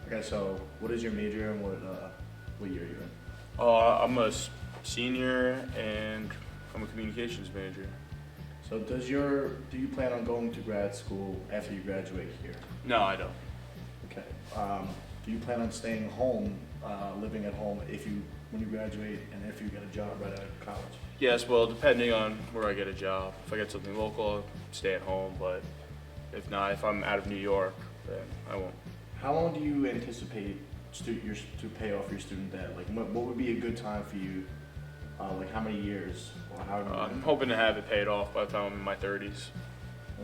Okay, so what is your major and what year are you in? I'm a senior and I'm a communications major. So do you plan on going to grad school after you graduate here? No, I don't. Okay. Do you plan on staying home, living at home when you graduate and if you get a job right out of college? Yes, well, depending on where I get a job. If I get something local, I'll stay at home, but if not, if I'm out of New York, then I won't. How long do you anticipate to pay off your student debt? Like, what would be a good time for you? Like, how many years or how many? I'm hoping to have it paid off by the time I'm in my 30s.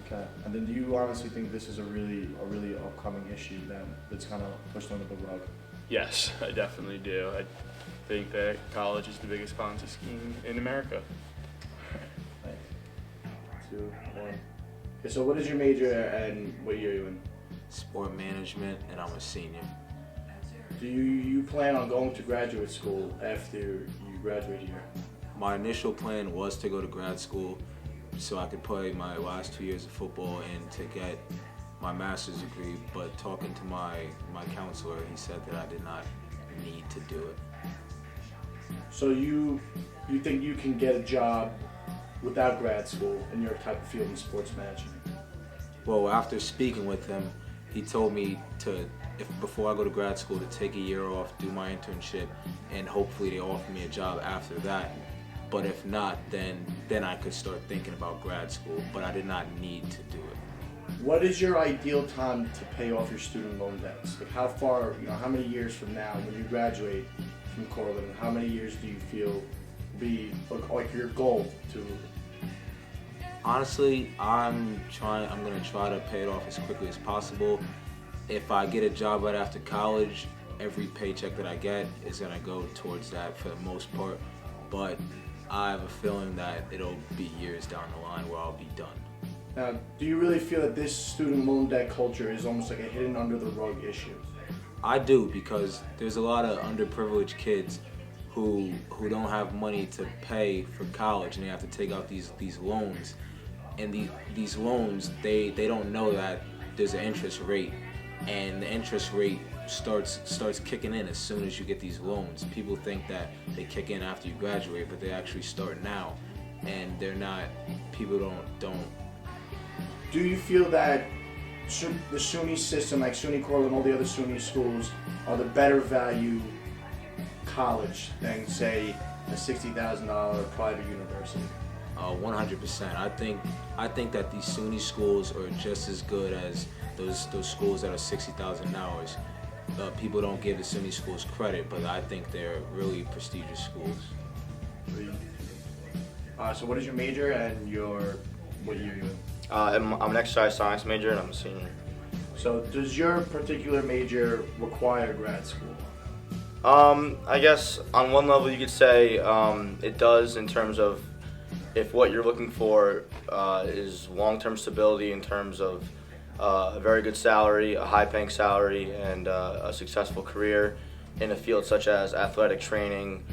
Okay. And then, do you honestly think this is a really upcoming issue that's kind of pushed under the rug? Yes, I definitely do. I think that college is the biggest Ponzi scheme in America. Thanks. 2, 1. Okay, so what is your major and what year are you in? Sport management, and I'm a senior. Do you plan on going to graduate school after you graduate here? My initial plan was to go to grad school so I could play my last 2 years of football and to get my master's degree, but talking to my counselor, he said that I did not need to do it. So you think you can get a job without grad school in your type of field in sports management? Well, after speaking with him, he told me before I go to grad school to take a year off, do my internship, and hopefully they offer me a job after that. But if not, then I could start thinking about grad school, but I did not need to do it. What is your ideal time to pay off your student loan debts? Like how far, how many years from now when you graduate from Cortland, how many years do you feel will be like your goal to? Honestly, I'm gonna try to pay it off as quickly as possible. If I get a job right after college, every paycheck that I get is gonna go towards that for the most part. But I have a feeling that it'll be years down the line where I'll be done. Now, do you really feel that this student loan debt culture is almost like a hidden under the rug issue? I do, because there's a lot of underprivileged kids who don't have money to pay for college, and they have to take out these loans. And these loans, they don't know that there's an interest rate, and the interest rate starts kicking in as soon as you get these loans. People think that they kick in after you graduate, but they actually start now, and they're not. People don't. Do you feel that the SUNY system, like SUNY Cortland, all the other SUNY schools, are the better value college than, say, a $60,000 private university? 100%. I think that these SUNY schools are just as good as those schools that are $60,000. People don't give the SUNY schools credit, but I think they're really prestigious schools. So what is your major and what year are you in? I'm an exercise science major and I'm a senior. So does your particular major require grad school? I guess on one level you could say it does, in terms of if what you're looking for is long-term stability in terms of a very good salary, a high-paying salary, and a successful career in a field such as athletic training,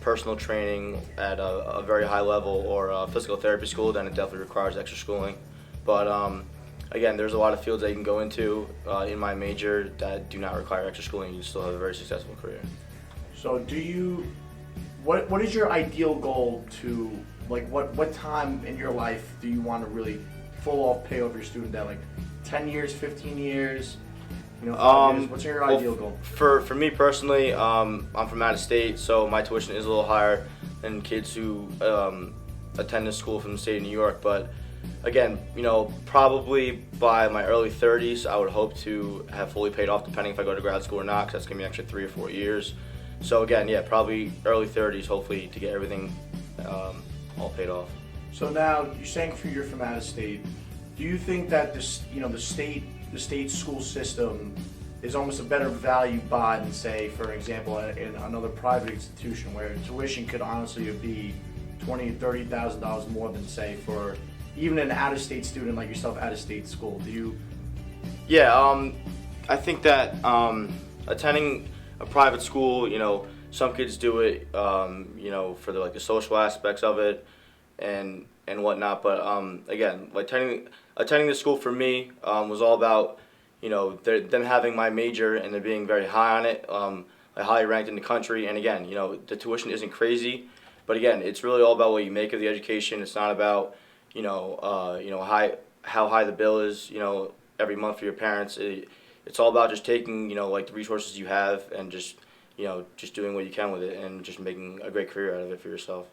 personal training at a very high level, or a physical therapy school, then it definitely requires extra schooling. But again, there's a lot of fields that you can go into in my major that do not require extra schooling. You still have a very successful career. So what is your ideal goal to, like, what time in your life do you want to really pay off your student debt? Like 10 years, 15 years? 5 years. What's your ideal goal? For me personally, I'm from out of state, so my tuition is a little higher than kids who attend this school from the state of New York. But again, probably by my early 30s, I would hope to have fully paid off, depending if I go to grad school or not, because that's going to be an extra 3 or 4 years. So again, yeah, probably early 30s, hopefully, to get everything all paid off. So now, you're saying you're from out of state. Do you think that the state school system is almost a better value buy than, say, for example, in another private institution where tuition could honestly be $20,000 to $30,000 more than, say, for even an out-of-state student like yourself, out-of-state school? Do you? Yeah, I think that attending a private school, some kids do it, for the social aspects of it and whatnot. But again, attending the school for me was all about, you know, them having my major and they're being very high on it, like highly ranked in the country. And again, you know, the tuition isn't crazy, but again, it's really all about what you make of the education. It's not about, how high the bill is, you know, every month for your parents. It's all about just taking, you know, like the resources you have and just, you know, just doing what you can with it and just making a great career out of it for yourself.